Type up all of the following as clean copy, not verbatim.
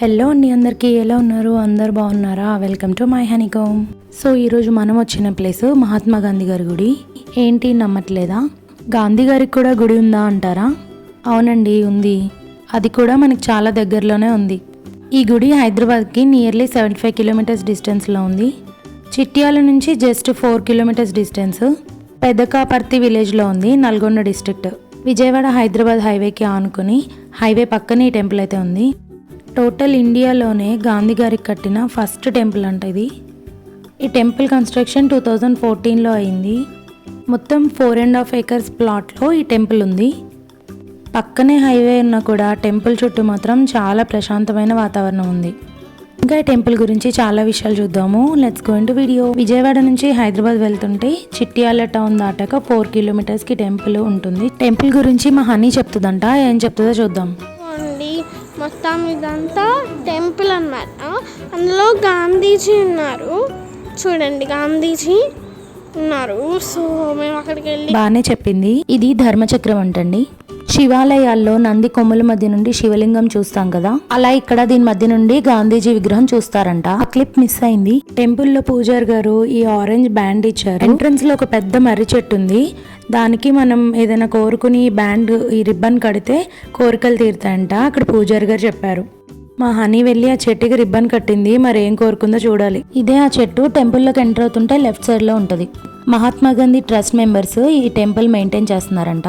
Hello అండి, అందరికీ ఎలా ఉన్నారు? అందరు బాగున్నారా? Welcome to my honeycomb. So ఈరోజు మనం వచ్చిన ప్లేస్ మహాత్మా గాంధీ గారి గుడి. ఏంటి నమ్మట్లేదా? గాంధీ గారికి కూడా గుడి ఉందా అంటారా? అవునండి, ఉంది. అది కూడా మనకి చాలా దగ్గరలోనే ఉంది. ఈ గుడి హైదరాబాద్కి నియర్లీ 75 కిలోమీటర్స్ డిస్టెన్స్లో ఉంది. చిట్యాల నుంచి జస్ట్ 4 కిలోమీటర్స్ డిస్టెన్స్. పెదకాపర్తి విలేజ్లో ఉంది, నల్గొండ డిస్ట్రిక్ట్. విజయవాడ హైదరాబాద్ హైవేకి ఆనుకుని హైవే పక్కనే ఈ టెంపుల్ అయితే ఉంది. టోటల్ ఇండియాలోనే గాంధీ గారికి కట్టిన ఫస్ట్ టెంపుల్ అంట ఇది. ఈ టెంపుల్ కన్స్ట్రక్షన్ 2014లో అయింది. మొత్తం 4.5 acres ప్లాట్లో ఈ టెంపుల్ ఉంది. పక్కనే హైవే ఉన్నా కూడా టెంపుల్ చుట్టూ మాత్రం చాలా ప్రశాంతమైన వాతావరణం ఉంది. ఇంకా ఈ టెంపుల్ గురించి చాలా విషయాలు చూద్దాము. Let's go into video. Vijayawada నుంచి హైదరాబాద్ వెళ్తుంటే చిట్యాల టౌన్ దాటాక 4 కిలోమీటర్స్కి టెంపుల్ ఉంటుంది. టెంపుల్ గురించి మా హనీ చెప్తుందంట. ఏం చెప్తుందో చూద్దాం. మొత్తం ఇదంతా టెంపుల్ అన్నమాట. అందులో గాంధీజీ ఉన్నారు, చూడండి గాంధీజీ ఉన్నారు. సో మేము అక్కడికి వెళ్ళి బాగానే చెప్పింది. ఇది ధర్మచక్రం అంటండి. శివాలయాల్లో నంది కొమ్ముల మధ్య నుండి శివలింగం చూస్తాం కదా, అలా ఇక్కడ దీని మధ్య నుండి గాంధీజీ విగ్రహం చూస్తారంట. ఆ క్లిప్ మిస్ అయింది. టెంపుల్ లో పూజారి గారు ఈ ఆరెంజ్ బ్యాండ్ ఇచ్చారు. ఎంట్రన్స్ లో ఒక పెద్ద మర్రి చెట్టు ఉంది. దానికి మనం ఏదైనా కోరుకుని ఈ బ్యాండ్, ఈ రిబ్బన్ కడితే కోరికలు తీరుతాయంట. అక్కడ పూజారి గారు చెప్పారు. మా హనీ వెళ్ళి ఆ చెట్టుకి రిబ్బన్ కట్టింది. మరి ఏం కోరుకుందో చూడాలి. ఇదే ఆ చెట్టు. టెంపుల్లోకి ఎంటర్ అవుతుంటే లెఫ్ట్ సైడ్ లో ఉంటది. మహాత్మా గాంధీ ట్రస్ట్ మెంబర్స్ ఈ టెంపుల్ మెయింటైన్ చేస్తున్నారంట.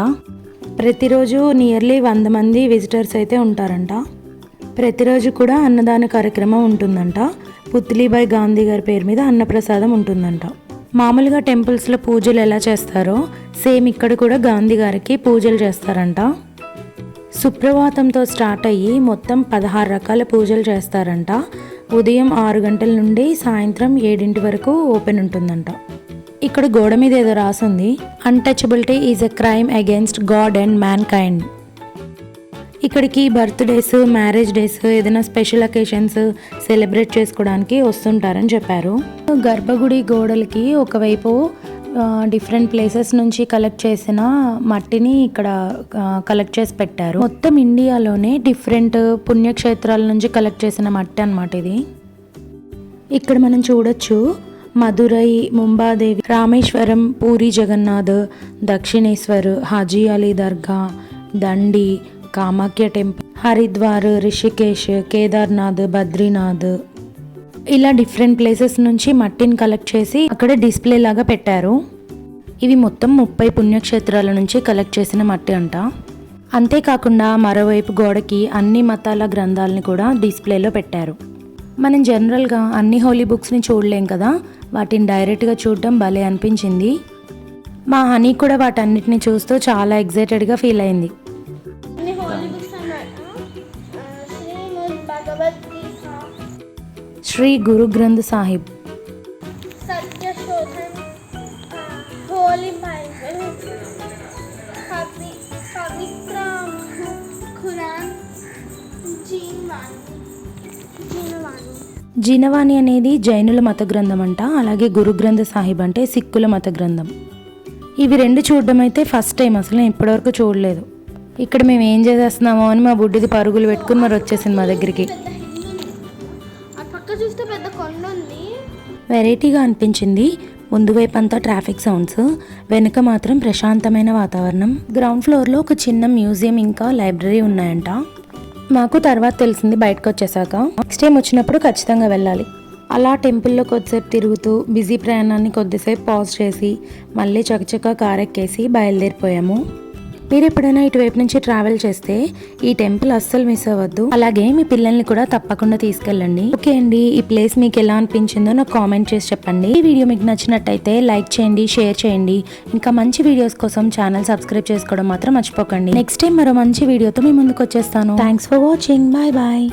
ప్రతిరోజు నియర్లీ 100 మంది విజిటర్స్ అయితే ఉంటారంట. ప్రతిరోజు కూడా అన్నదాన కార్యక్రమం ఉంటుందంట. పుత్లీబాయ్ గాంధీ గారి పేరు మీద అన్నప్రసాదం ఉంటుందంట. మామూలుగా టెంపుల్స్లో పూజలు ఎలా చేస్తారో సేమ్ ఇక్కడ కూడా గాంధీ గారికి పూజలు చేస్తారంట. సుప్రభాతంతో స్టార్ట్ అయ్యి మొత్తం 16 రకాల పూజలు చేస్తారంట. ఉదయం 6 గంటల నుండి సాయంత్రం 7 వరకు ఓపెన్ ఉంటుందంట. ఇక్కడ గోడ మీద ఏదో రాసింది, untouchability is a crime against God and man kind. ఇక్కడికి బర్త్డేస్, మ్యారేజ్ డేస్, ఏదైనా స్పెషల్ అకేషన్స్ సెలబ్రేట్ చేసుకోవడానికి వస్తుంటారని చెప్పారు. గర్భగుడి గోడలకి ఒకవైపు డిఫరెంట్ ప్లేసెస్ నుంచి కలెక్ట్ చేసిన మట్టిని ఇక్కడ కలెక్ట్ చేసి పెట్టారు. మొత్తం ఇండియాలోనే డిఫరెంట్ పుణ్యక్షేత్రాల నుంచి కలెక్ట్ చేసిన మట్టి అన్నమాట ఇది. ఇక్కడ మనం చూడొచ్చు మధురై, ముంబాదేవి, రామేశ్వరం, పూరి జగన్నాథ్, దక్షిణేశ్వర్, హాజీ అలీ దర్గా, దండి, కామాఖ్య టెంపుల్, హరిద్వార్, రిషికేష్, కేదార్నాథ్, బద్రీనాథ్, ఇలా డిఫరెంట్ ప్లేసెస్ నుంచి మట్టిని కలెక్ట్ చేసి అక్కడ డిస్ప్లే లాగా పెట్టారు. ఇవి మొత్తం 30 పుణ్యక్షేత్రాల నుంచి కలెక్ట్ చేసిన మట్టి అంట. అంతేకాకుండా మరోవైపు గోడకి అన్ని మతాల గ్రంథాలని కూడా డిస్ప్లేలో పెట్టారు. మనం జనరల్గా అన్ని హోలీ బుక్స్ని చూడలేం కదా, వాటిని డైరెక్ట్గా చూడటం భలే అనిపించింది. మా హనీ కూడా వాటన్నిటిని చూస్తూ చాలా ఎగ్జైటెడ్గా ఫీల్ అయింది. శ్రీ గురు గ్రంథ్ సాహిబ్, జీనవాణి అనేది జైనుల మత గ్రంథం అంట. అలాగే గురు గ్రంథ్ సాహిబ్ అంటే సిక్కుల మత గ్రంథం. ఇవి రెండు చూడడం అయితే ఫస్ట్ టైం, అసలు నేను ఇప్పటివరకు చూడలేదు. ఇక్కడ మేము ఏం చేసేస్తున్నామో అని మా బుడ్డిది పరుగులు పెట్టుకుని మరి వచ్చేసింది మా దగ్గరికి. వెరైటీగా అనిపించింది. ముందు వైపు అంతా ట్రాఫిక్ సౌండ్స్, వెనుక మాత్రం ప్రశాంతమైన వాతావరణం. గ్రౌండ్ ఫ్లోర్లో ఒక చిన్న మ్యూజియం ఇంకా లైబ్రరీ ఉన్నాయంట. మాకు తర్వాత తెలిసింది బయటకు వచ్చేసాక. నెక్స్ట్ టైం వచ్చినప్పుడు ఖచ్చితంగా వెళ్ళాలి. అలా టెంపుల్లో కొద్దిసేపు తిరుగుతూ బిజీ ప్రయాణాన్ని కొద్దిసేపు పాజ్ చేసి మళ్ళీ చకచకా కార్ ఎక్కేసి బయలుదేరిపోయాము. మీరు ఎప్పుడైనా ఇటువైపు నుంచి ట్రావెల్ చేస్తే ఈ టెంపుల్ అస్సలు మిస్ అవ్వద్దు. అలాగే మీ పిల్లల్ని కూడా తప్పకుండా తీసుకెళ్ళండి. ఓకే అండి, ఈ ప్లేస్ మీకు ఎలా అనిపించిందో నాకు కామెంట్ చేసి చెప్పండి. ఈ వీడియో మీకు నచ్చినట్టయితే లైక్ చేయండి, షేర్ చేయండి. ఇంకా మంచి వీడియోస్ కోసం ఛానల్ సబ్స్క్రైబ్ చేసుకోవడం మాత్రం మర్చిపోకండి. నెక్స్ట్ టైం మరో మంచి వీడియోతో మీ ముందుకు వచ్చేస్తాను. Thanks for watching. Bye bye.